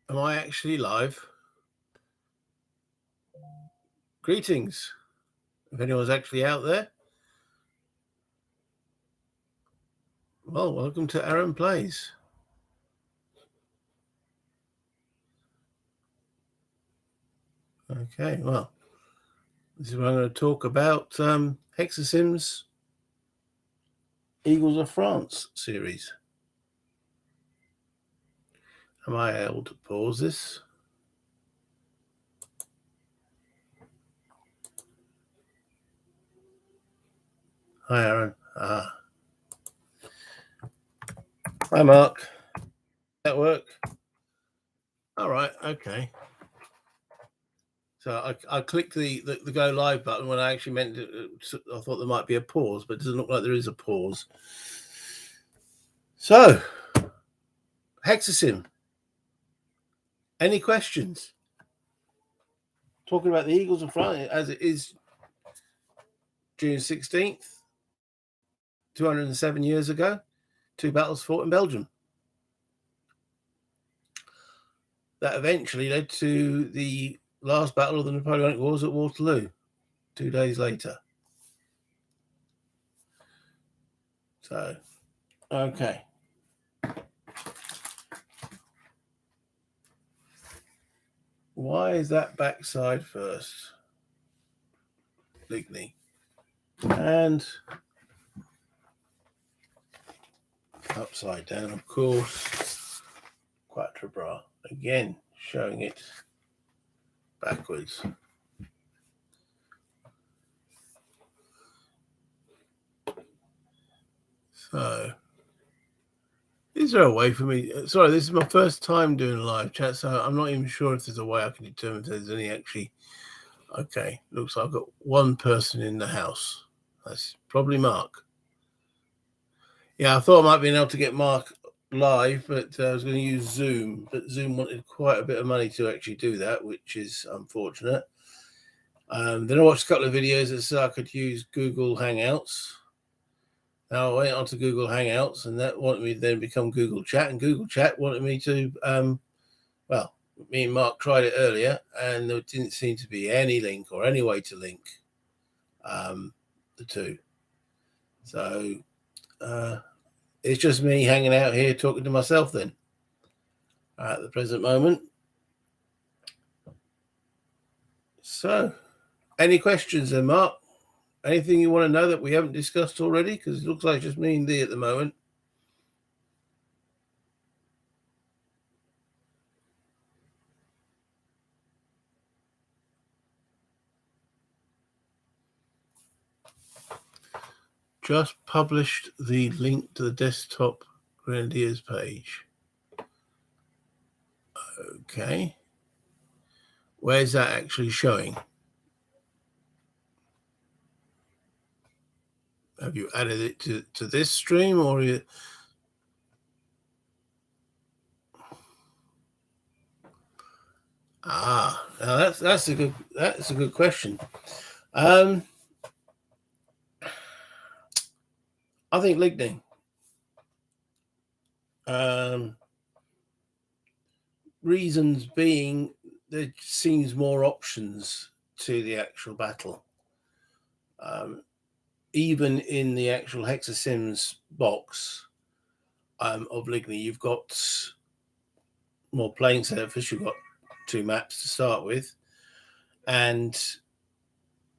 Am I actually live? Greetings. If anyone's actually out there, well, welcome to Aaron Plays. Okay, well, this is what I'm going to talk about Hexasims Eagles of France series. Am I able to pause this? Hi, Aaron. Hi, Mark. That work? All right. Okay. So I clicked the go live button when I actually meant I thought there might be a pause, but it doesn't look like there is a pause. So, Hexasim. Any questions? Talking about the Eagles of France as it is June 16th, 207 years ago, 2 battles fought in Belgium. That eventually led to the last battle of the Napoleonic Wars at Waterloo, 2 days later. So, okay. Why is that backside first? Ligny. And upside down, of course, Quatre Bra. Again, showing it backwards. So, is there a way for me? Sorry, this is my first time doing a live chat, so I'm not even sure if there's a way I can determine if there's any actually. Okay, looks like I've got one person in the house. That's probably Mark. Yeah, I thought I might be able to get Mark live, but I was going to use Zoom, but Zoom wanted quite a bit of money to actually do that, which is unfortunate. Then I watched a couple of videos that said I could use Google Hangouts. Now I went onto Google Hangouts, and that wanted me to then become Google Chat, and Google Chat wanted me to, well, me and Mark tried it earlier, and there didn't seem to be any link or any way to link the two. So it's just me hanging out here talking to myself then at the present moment. So, any questions then, Mark? Anything you want to know that we haven't discussed already? Because it looks like just me and Dee at the moment. Just published the link to the desktop Grenadiers page. Okay. Where's that actually showing? Have you added it to this stream, or you... Now that's a good question. I think Ligny. Reasons being there seems more options to the actual battle. Even in the actual Hexasims box of Ligny, you've got more playing surface. You've got 2 maps to start with, and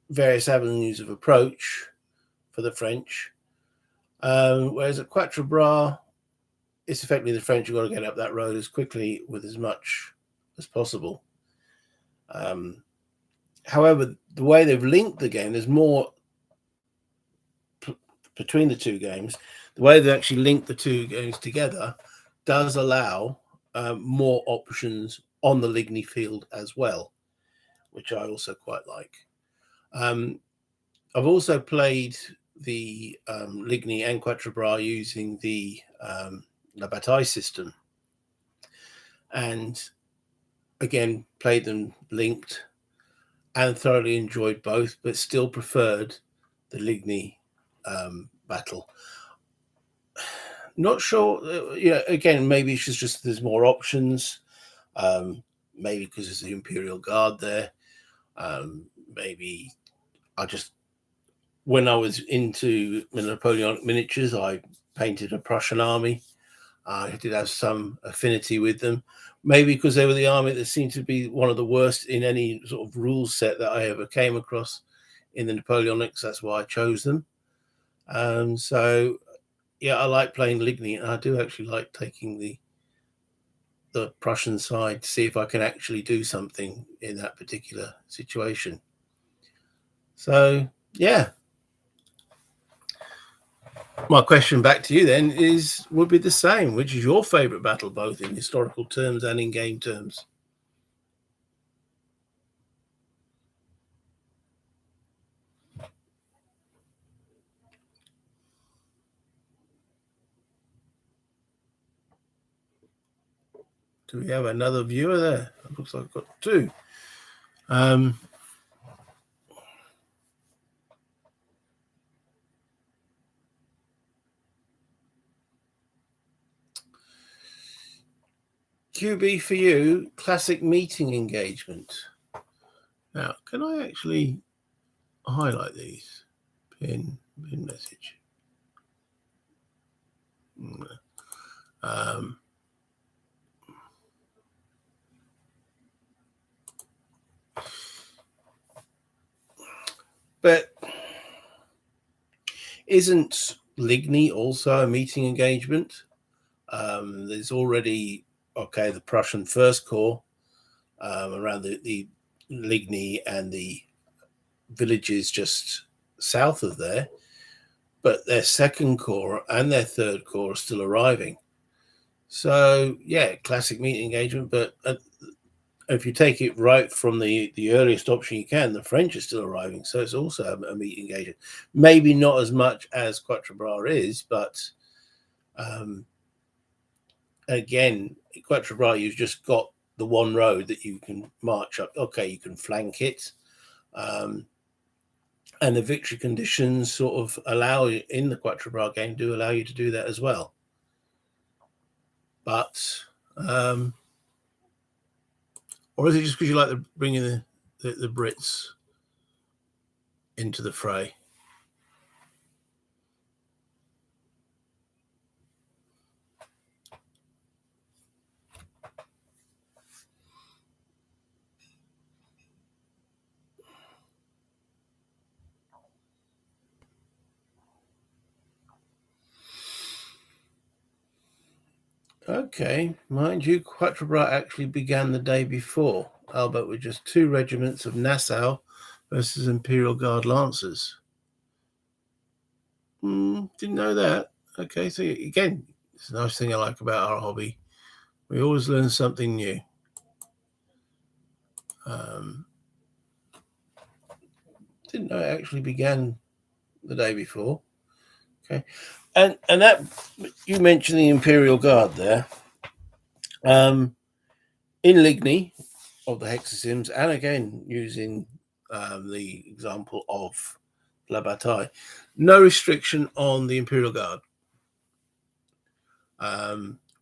various avenues of approach for the French. Whereas at Quatre Bra, it's effectively the French have got to get up that road as quickly with as much as possible. However, the way they've linked the game, there's more between the 2 games. The way they actually link the 2 games together does allow more options on the Ligny field as well, which I also quite like. I've also played the Ligny and Quatre Bra using the La Bataille system, and again played them linked and thoroughly enjoyed both, but still preferred the Ligny battle. Not sure, again, maybe it's just there's more options. Maybe because there's the Imperial Guard there. Maybe when I was into Napoleonic miniatures, I painted a Prussian army. I did have some affinity with them, maybe because they were the army that seemed to be one of the worst in any sort of rules set that I ever came across in the Napoleonics. That's why I chose them. So, yeah, I like playing Ligny, and I do actually like taking the Prussian side to see if I can actually do something in that particular situation. So, yeah. My question back to you then would be the same. Which is your favourite battle, both in historical terms and in game terms? Do we have another viewer there? It looks like I've got two. QB for you, classic meeting engagement. Now, can I actually highlight these? Pin message. But isn't Ligny also a meeting engagement? There's already, the Prussian First Corps around the Ligny and the villages just south of there, but their Second Corps and their Third Corps are still arriving. So, yeah, classic meeting engagement, but if you take it right from the earliest option you can, the French are still arriving, so it's also a meeting engagement. Maybe not as much as Quatre Bra is, but again, Quatre Bra, you've just got the one road that you can march up. Okay, you can flank it, and the victory conditions sort of allow you in the Quatre Bra game do allow you to do that as well. But or is it just because you like bringing the Brits into the fray? Okay, mind you, Quatre Bra actually began the day before, albeit with just 2 regiments of Nassau versus Imperial Guard Lancers. Didn't know that. Okay, so again, it's a nice thing I like about our hobby. We always learn something new. Didn't know it actually began the day before. Okay, and that you mentioned the Imperial Guard there. In Ligny of the Hexasims, and again using the example of La Bataille, no restriction on the Imperial Guard.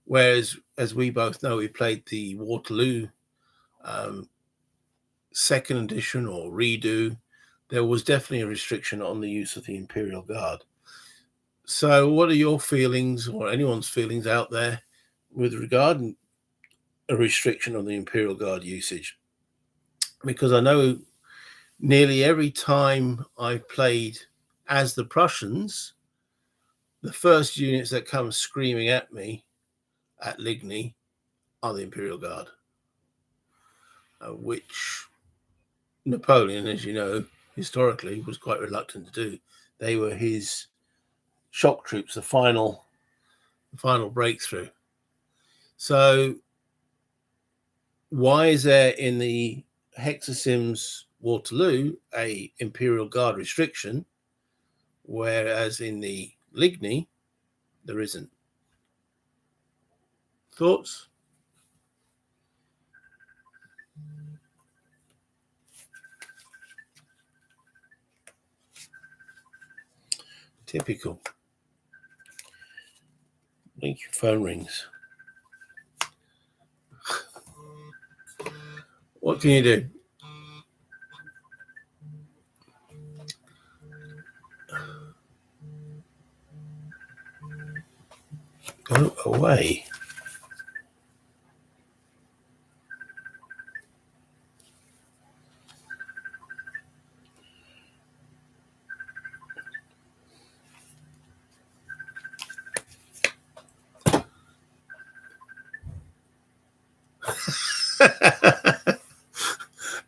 Whereas, as we both know, we played the Waterloo second edition or redo, there was definitely a restriction on the use of the Imperial Guard. So what are your feelings, or anyone's feelings out there, with regard a restriction on the Imperial Guard usage? Because I know nearly every time I've played as the Prussians, the first units that come screaming at me at Ligny are the Imperial Guard, which Napoleon, as you know, historically was quite reluctant to do. They were his shock troops, the final breakthrough. So why is there in the Hexasims Waterloo a Imperial Guard restriction, whereas in the Ligny there isn't? Thoughts? Typical. I think your phone rings. What can you do? Go away.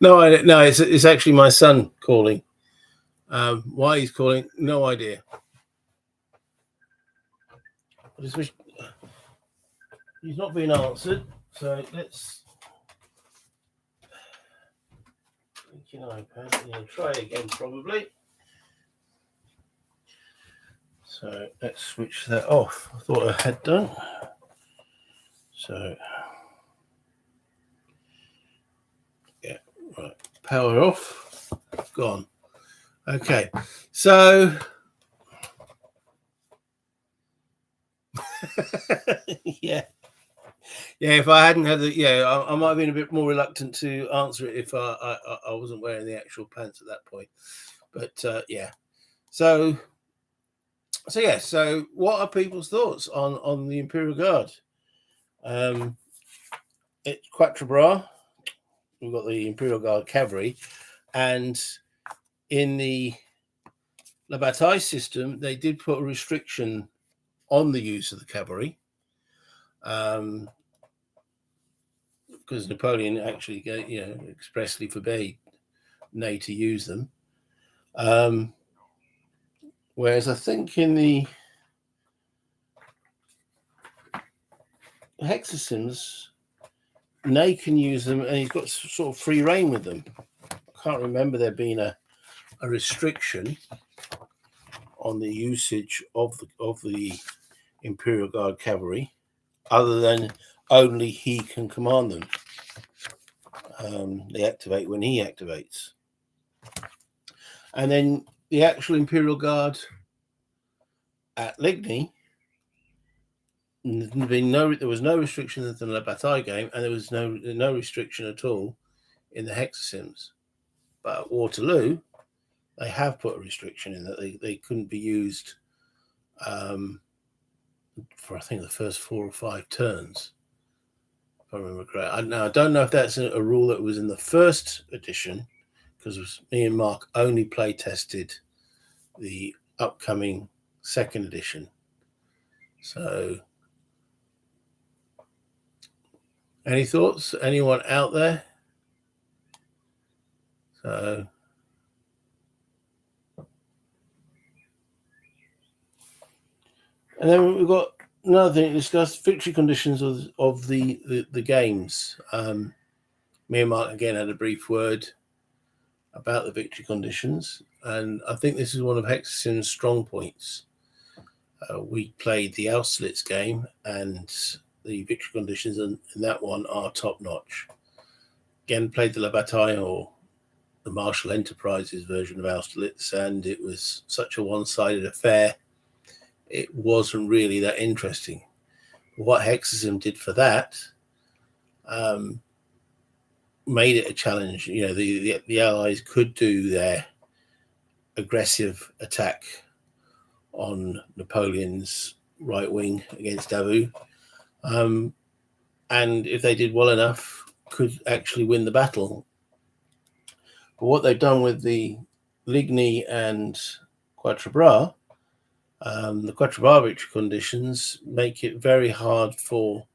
No, it's actually my son calling. Why he's calling, no idea. He's not being answered, so let's iPad. Try again probably. So let's switch that off. I thought I had done. So yeah, right. Power off. Gone. Okay. So yeah. If I hadn't had I might have been a bit more reluctant to answer it if I wasn't wearing the actual pants at that point. But yeah. So what are people's thoughts on the Imperial Guard? It's Quatre Bra. We've got the Imperial Guard cavalry, and in the La Bataille system, they did put a restriction on the use of the cavalry, because Napoleon actually, expressly forbade Ney to use them. Whereas I think in the Hexasims, Ney can use them, and he's got sort of free reign with them. I can't remember there being a restriction on the usage of the Imperial Guard cavalry, other than only he can command them. They activate when he activates, and then the actual Imperial Guard at Ligny, there was no restriction in the La Bataille game, and there was no restriction at all in the Hexasims. But at Waterloo, they have put a restriction in that they couldn't be used for, I think, the first 4 or 5 turns, if I remember correctly. Now, I don't know if that's a rule that was in the first edition, because me and Mark only play tested the upcoming second edition. So, any thoughts? Anyone out there? So, and then we've got another thing to discuss: victory conditions of the games. Me and Mark again had a brief word about the victory conditions, and I think this is one of Hexasim's strong points. We played the Austerlitz game, and the victory conditions in that one are top notch. Again, played the La Bataille, or the Marshall Enterprises version of Austerlitz, and it was such a one-sided affair. It wasn't really that interesting. What Hexasim did for that made it a challenge. The Allies could do their aggressive attack on Napoleon's right wing against Davout, and if they did well enough, could actually win the battle. But what they've done with the Ligny and Quatre Bra, the Quatre Bra victory conditions make it very hard for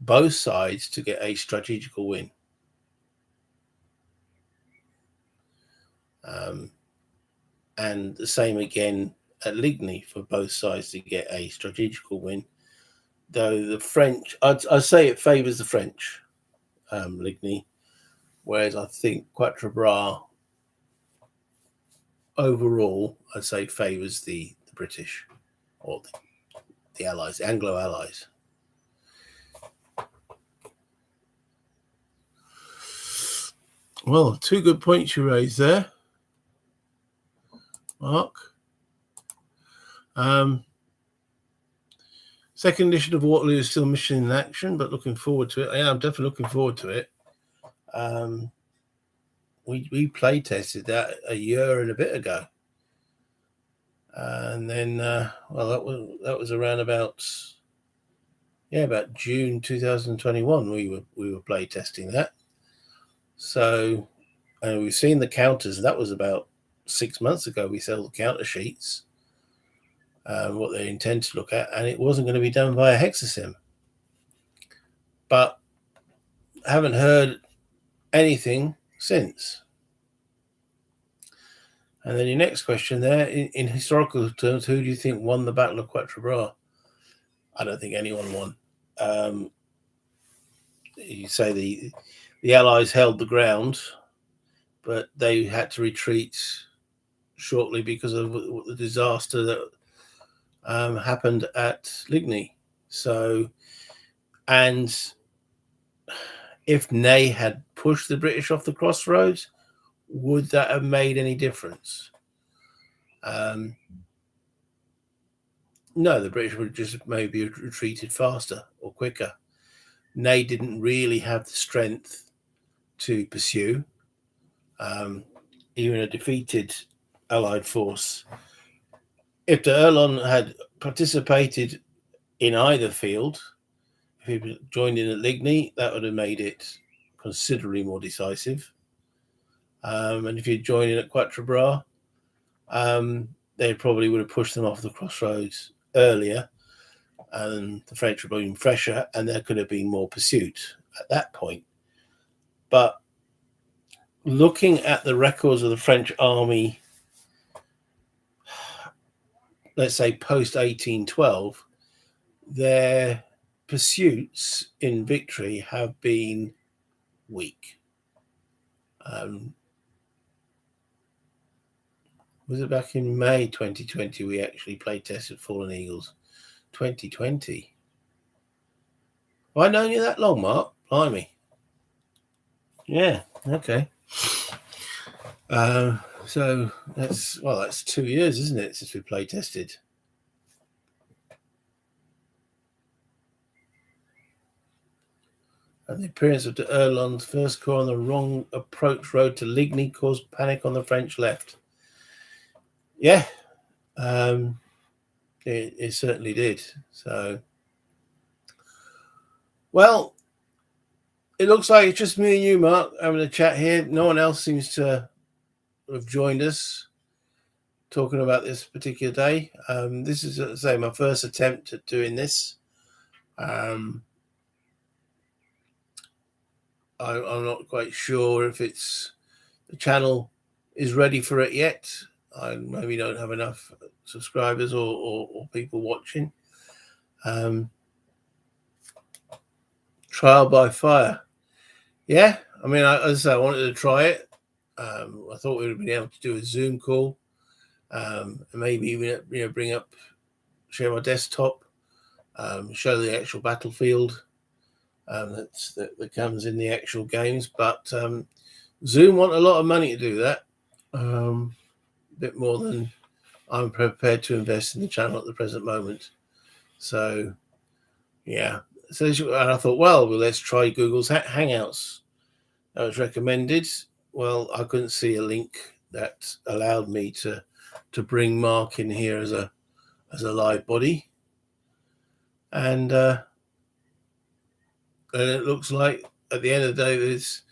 both sides to get a strategical win. And the same again at Ligny for both sides to get a strategical win. Though the French, I'd say it favours the French, Ligny, whereas I think Quatre Bra overall, I'd say favours the British, or the Allies, the Anglo Allies. Well, 2 good points you raised there, Mark. Second edition of Waterloo is still mission in action, but looking forward to it. Yeah, I'm definitely looking forward to it. We play tested that a year and a bit ago, and then that was around about June 2021. We were play testing that. So, and we've seen the counters. That was about 6 months ago. We sold the counter sheets, what they intend to look at, and it wasn't going to be done via Hexasim. But haven't heard anything since. And then your next question there, in historical terms, who do you think won the Battle of Quatre Bra? I don't think anyone won. You say the Allies held the ground, but they had to retreat shortly because of the disaster that happened at Ligny. So, and if Ney had pushed the British off the crossroads, would that have made any difference? No, the British would just maybe have retreated faster or quicker. Ney didn't really have the strength to pursue. Even a defeated Allied force. If de Erlon had participated in either field, if he joined in at Ligny, that would have made it considerably more decisive. And if he'd joined in at Quatre Bra, they probably would have pushed them off the crossroads earlier, and the French would have been fresher, and there could have been more pursuit at that point. But looking at the records of the French army, let's say post 1812, their pursuits in victory have been weak. Was it back in May 2020 we actually played tested Fallen Eagles? 2020. Have I known you that long, Mark? Blimey. Yeah, okay. So that's 2 years, isn't it, since we play tested? And the appearance of de Erlon's first corps on the wrong approach road to Ligny caused panic on the French left. Yeah, it certainly did. So, well, it looks like it's just me and you, Mark, having a chat here. No one else seems to have joined us talking about this particular day. This is, as I say, my first attempt at doing this. I'm not quite sure if the channel is ready for it yet. I maybe don't have enough subscribers or people watching. Trial by fire. Yeah, I mean, as I say, I wanted to try it. I thought we would have been able to do a Zoom call, and maybe even share my desktop, show the actual battlefield that comes in the actual games. But Zoom want a lot of money to do that, a bit more than I'm prepared to invest in the channel at the present moment. So, yeah. So, and I thought, well, let's try Google's Hangouts. That was recommended. Well, I couldn't see a link that allowed me to bring Mark in here as a live body, and it looks like at the end of the day there's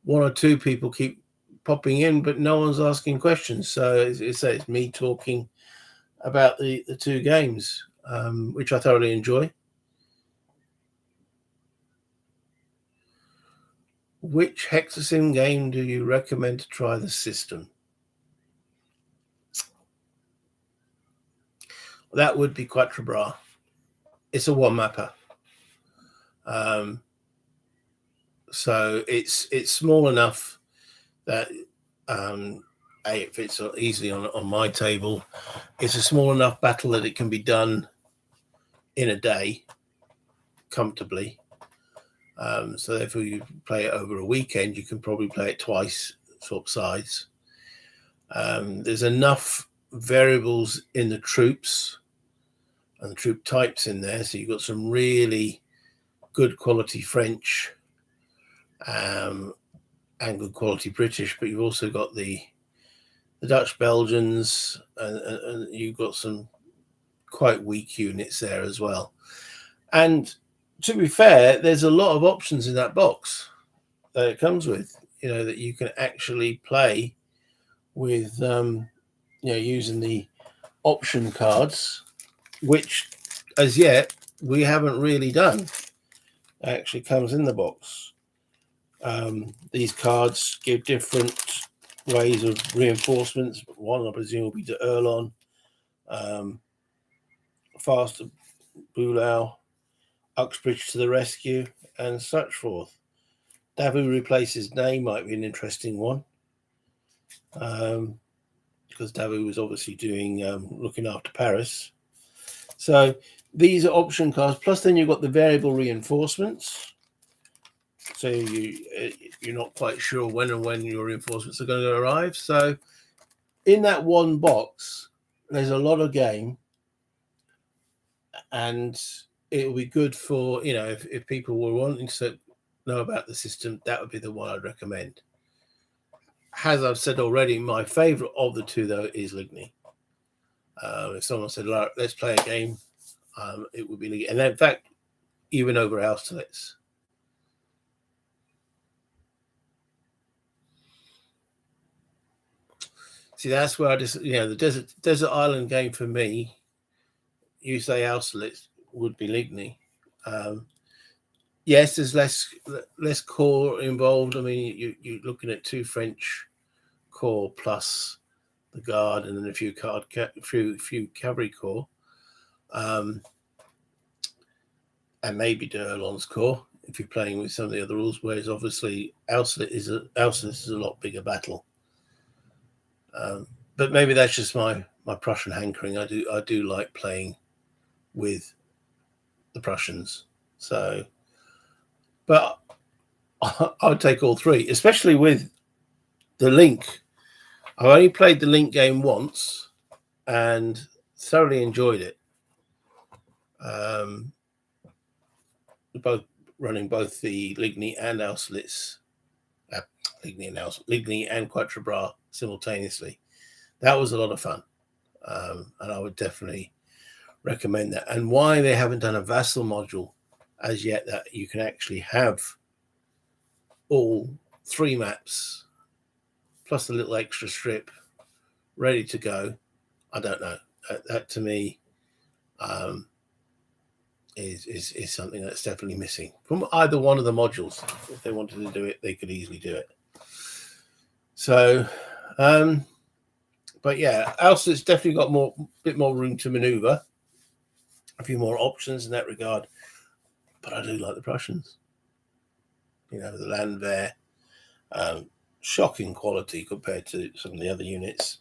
one or two people keep popping in, but no one's asking questions. So it's me talking about the two games, which I thoroughly enjoy. Which Hexasim game do you recommend to try the system? That would be Quatre Bra. It's a one mapper. So it's small enough that it fits easily on my table. It's a small enough battle that it can be done in a day comfortably. So therefore, you play it over a weekend. You can probably play it twice, swap sides. There's enough variables in the troops and the troop types in there, so you've got some really good quality French and good quality British, but you've also got the Dutch Belgians, and you've got some quite weak units there as well. And to be fair, there's a lot of options in that box that it comes with, that you can actually play with, using the option cards, which as yet we haven't really done. It actually comes in the box. These cards give different ways of reinforcements. One, I presume, will be to Erlon, faster Bulau, Uxbridge to the rescue, and such forth. Davout replaces Ney might be an interesting one, because Davout was obviously doing looking after Paris. So these are option cards. Plus, then you've got the variable reinforcements. So you're not quite sure when your reinforcements are going to arrive. So in that one box, there's a lot of game, and it will be good for, if people were wanting to know about the system, that would be the one I'd recommend. As I've said already, my favorite of the two, though, is Ligny. If someone said, let's play a game, it would be Ligny. And in fact, even over Austerlitz. See, that's where the desert island game for me, you say Austerlitz, would be Ligny. Yes, there's less core involved. I mean, you're looking at 2 French corps plus the guard, and then a few cavalry corps, and maybe D'Erlon's corps if you're playing with some of the other rules. Whereas obviously Austerlitz is a lot bigger battle. But maybe that's just my Prussian hankering. I do like playing with the Prussians. So, but I'd take all three, especially with the Link. I've only played the Link game once and thoroughly enjoyed it. Running both the Ligny and Austerlitz, Ligny and Quatre Bra simultaneously. That was a lot of fun, and I would definitely recommend that. And why they haven't done a vassal module as yet, that you can actually have all 3 maps plus a little extra strip ready to go, I don't know. That to me is something that's definitely missing from either one of the modules. If they wanted to do it, they could easily do it. So, but yeah, Austerlitz definitely got a bit more room to maneuver, a few more options in that regard. But I do like the Prussians. The Landwehr, shocking quality compared to some of the other units.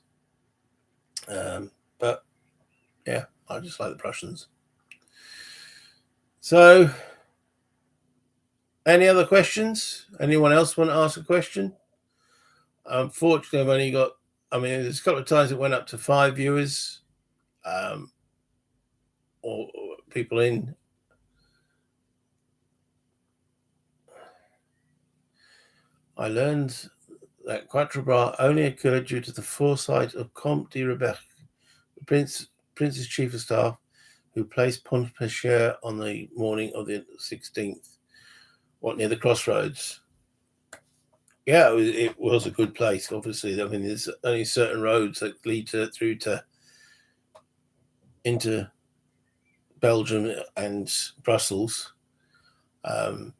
But yeah, I just like the Prussians. So, any other questions? Anyone else want to ask a question? Unfortunately, I've only got, there's a couple of times it went up to 5 viewers, or people in. I learned that Quatre Bra only occurred due to the foresight of Comte de Rebecque, the Prince's chief of staff, who placed Pontpêcheur on the morning of the 16th, near the crossroads. Yeah, it was a good place, obviously. There's only certain roads that lead into Belgium and Brussels. And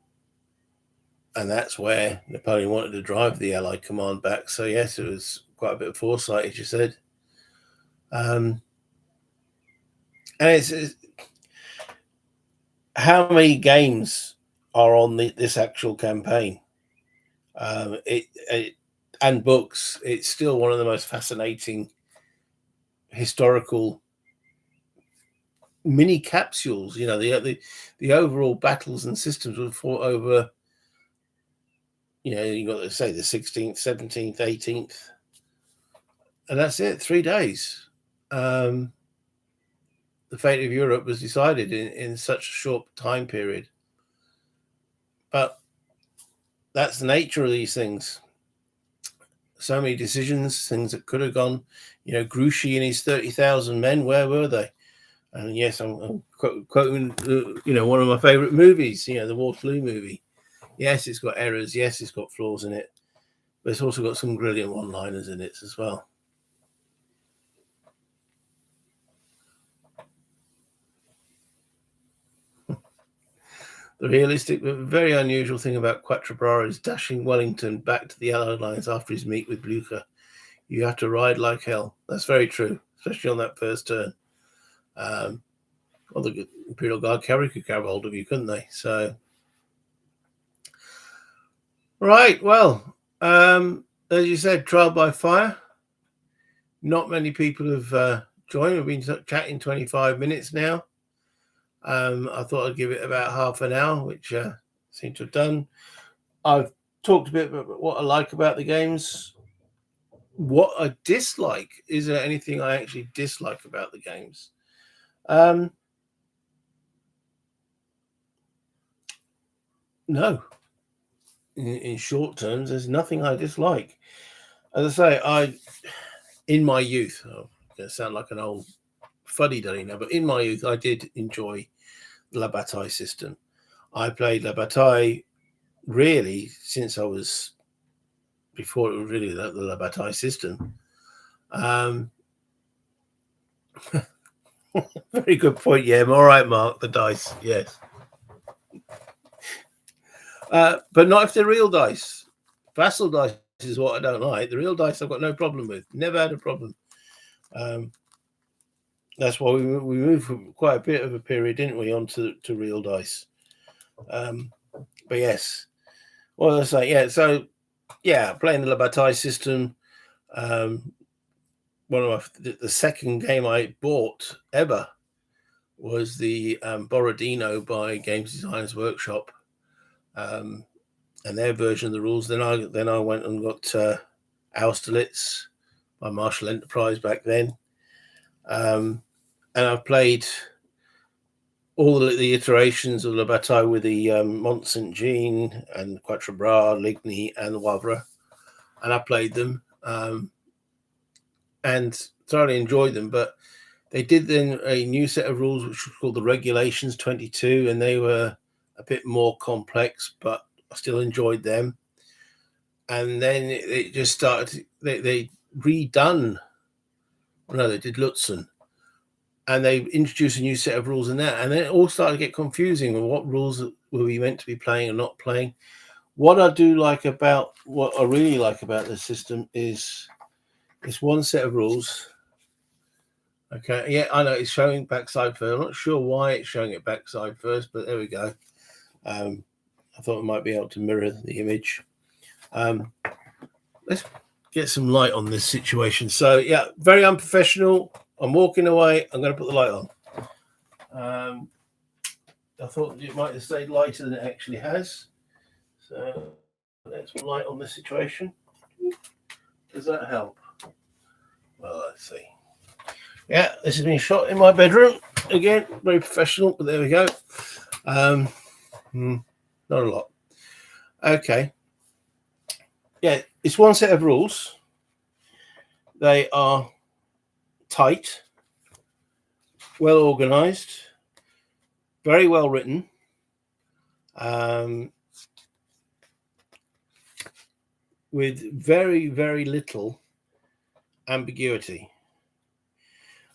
that's where Napoleon wanted to drive the Allied command back. So, yes, it was quite a bit of foresight, as you said. And it's how many games are on this actual campaign? And books. It's still one of the most fascinating historical mini capsules. The overall battles and systems were fought over. You got to say the 16th, 17th, 18th, and that's it. 3 days. The fate of Europe was decided in such a short time period. But that's the nature of these things. so many decisions, things that could have gone. Grouchy and his 30,000 men, where were they? And yes, I'm quoting, one of my favourite movies, the Waterloo movie. Yes, it's got errors. Yes, it's got flaws in it. But it's also got some brilliant one-liners in it as well. The realistic but very unusual thing about Quatre Bra is dashing Wellington back to the Allied lines after his meet with Blucher. You have to ride like hell. That's very true, especially on that first turn. The Imperial Guard cavalry could grab hold of you, couldn't they? So, right, well, as you said, trial by fire. Not many people have joined. We've been chatting 25 minutes now. I thought I'd give it about half an hour, which I seem to have done. I've talked a bit about what I like about the games. What I dislike, is there anything I actually dislike about the games? No. In short terms, there's nothing I dislike. As I say, in my youth, I'm going to sound like an old fuddy-duddy now, but in my youth, I did enjoy the La Bataille system. I played La Bataille really since I was, before it was really the La Bataille system. Very good point, yeah. All right, Mark, the dice, yes. But not if they're real dice. Vassal dice is what I don't like. The real dice I've got no problem with. Never had a problem. That's why we moved from quite a bit of a period, didn't we, on to real dice. But yes, what was I say? Yeah, so yeah, playing the La Bataille system. The second game I bought ever was the Borodino by Games Designers Workshop, and their version of the rules. Then I went and got Austerlitz by Marshall Enterprise back then. And I've played all the iterations of La Bataille with the Mont Saint Jean and Quatre Bra, Ligny and Wavre, and I played them and thoroughly enjoyed them. But they did then a new set of rules which was called the Regulations 22, and they were a bit more complex, but I still enjoyed them. And then it just started. They redone. No, they did Lutzen. And they introduced a new set of rules in that. And then it all started to get confusing with what rules were we meant to be playing and not playing. What I really like about the system is it's one set of rules. Okay, yeah, I know it's showing backside first. I'm not sure why it's showing it backside first, but there we go. I thought we might be able to mirror the image. Let's get some light on this situation. So, yeah, very unprofessional. I'm walking away. I'm going to put the light on. I thought it might have stayed lighter than it actually has. So let's put light on the situation. Does that help? Well, let's see. Yeah, this has been shot in my bedroom. Again, very professional, but there we go. Not a lot. Okay. Yeah, it's one set of rules. They are tight, well organized, very well written, with very, very little ambiguity.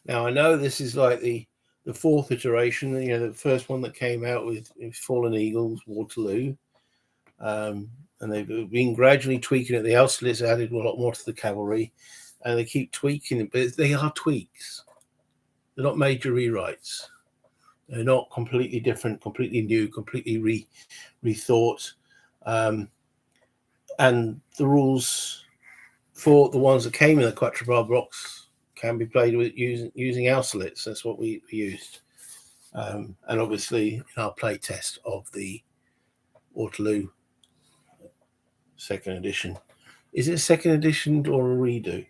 Now, I know this is like the fourth iteration, the first one that came out with Fallen Eagles, Waterloo, and they've been gradually tweaking it. The Austerlitz added a lot more to the cavalry, and they keep tweaking it, but they are tweaks. They're not major rewrites. They're not completely different, completely new, completely rethought. And the rules for the ones that came in the Quatre Bra box can be played with using Austerlitz. That's what we used. And obviously in our play test of the Waterloo second edition. Is it a second edition or a redo?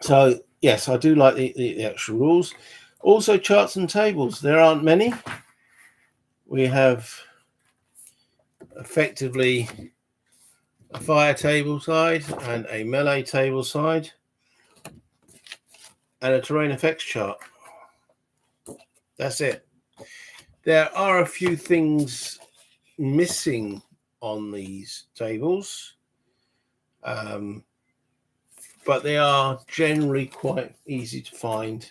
So yes, I do like the actual rules. Also, charts and tables. There aren't many. We have effectively a fire table side and a melee table side, and a terrain effects chart. That's it. There are a few things missing on these tables, but they are generally quite easy to find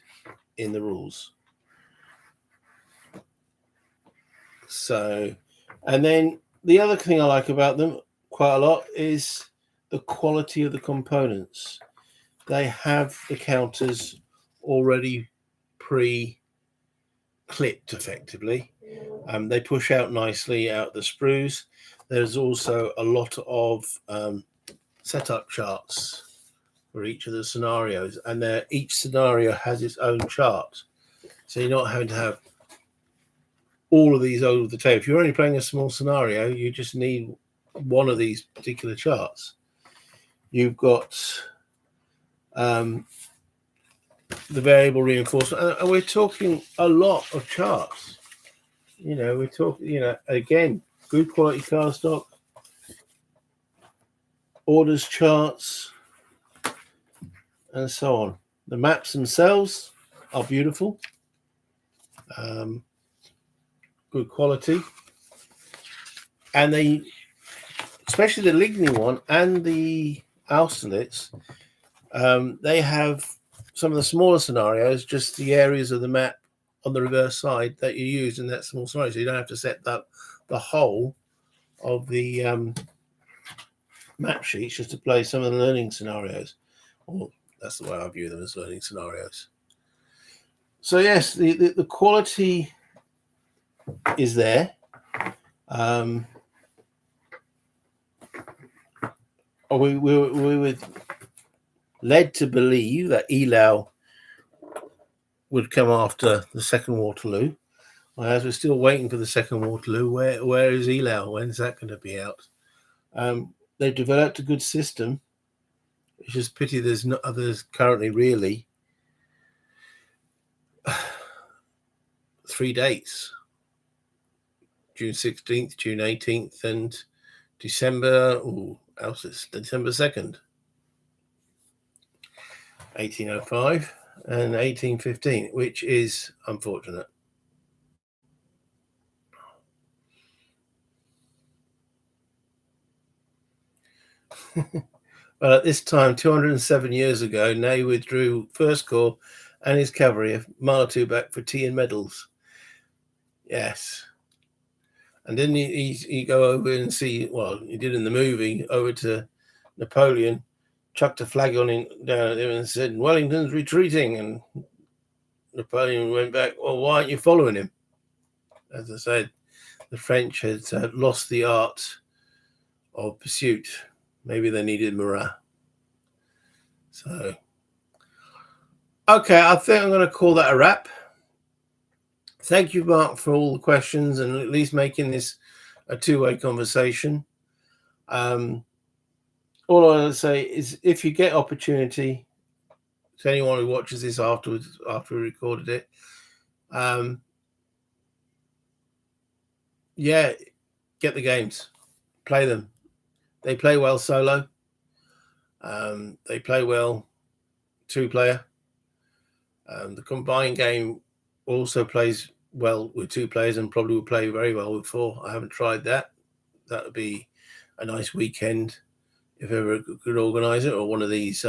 in the rules. So, and then the other thing I like about them quite a lot is the quality of the components. They have the counters already pre-clipped effectively. They push out nicely out the sprues. There's also a lot of setup charts for each of the scenarios, and each scenario has its own chart. So you're not having to have all of these over the table. If you're only playing a small scenario, you just need one of these particular charts. You've got the variable reinforcement, and we're talking a lot of charts. We're talking, again, good quality cardstock, orders charts, and so on. The maps themselves are beautiful, good quality, and they, especially the Ligny one and the Austerlitz, they have some of the smaller scenarios, just the areas of the map on the reverse side that you use in that small scenario, so you don't have to set up the whole of the map sheets just to play some of the learning scenarios. Well, that's the way I view them, as learning scenarios. So yes, the quality is there. We were led to believe that Elau would come after the second Waterloo. As we're still waiting for the second Waterloo, where is Elau? When's that going to be out? They've developed a good system. It's just pity there's not others currently, really. 3 dates: June 16th, June 18th, and December. December 2nd, 1805 and 1815, which is unfortunate. Well, at this time, 207 years ago, Ney withdrew First Corps and his cavalry a mile or two back for tea and medals. Yes. And didn't he go over and see, well, he did in the movie, over to Napoleon, chucked a flag on him down there and said, Wellington's retreating. And Napoleon went back, well, why aren't you following him? As I said, the French had lost the art of pursuit. Maybe they needed Murat. So, okay, I think I'm going to call that a wrap. Thank you, Mark, for all the questions and at least making this a two-way conversation. All I would say is, if you get opportunity, to anyone who watches this afterwards, after we recorded it, yeah, get the games, play them. They play well solo. They play well two-player. The combined game also plays well with 2 players and probably will play very well with 4. I haven't tried that. That would be a nice weekend if ever could organise it, or one of these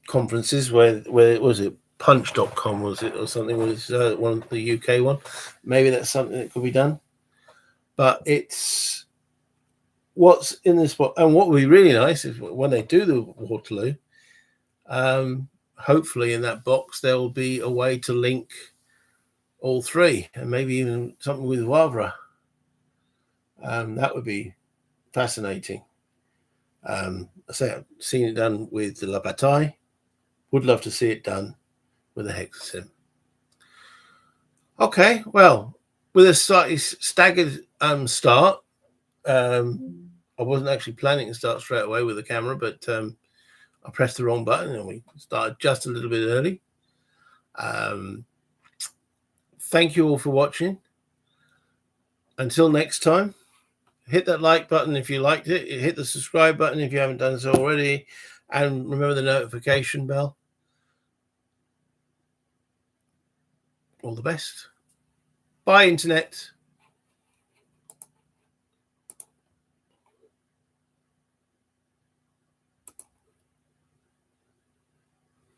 conferences where was it punch.com, was it, or something, was one of the UK one. Maybe that's something that could be done. But it's what's in this book, and what would be really nice is when they do the Waterloo, hopefully in that box there will be a way to link all 3, and maybe even something with Wavre. That would be fascinating. I say I've seen it done with the La Bataille. Would love to see it done with a Hexasim. Okay, well, with a slightly staggered start, I wasn't actually planning to start straight away with the camera, but I pressed the wrong button and we started just a little bit early. Thank you all for watching. Until next time, hit that like button if you liked it. Hit the subscribe button if you haven't done so already. And remember the notification bell. All the best. Bye, Internet.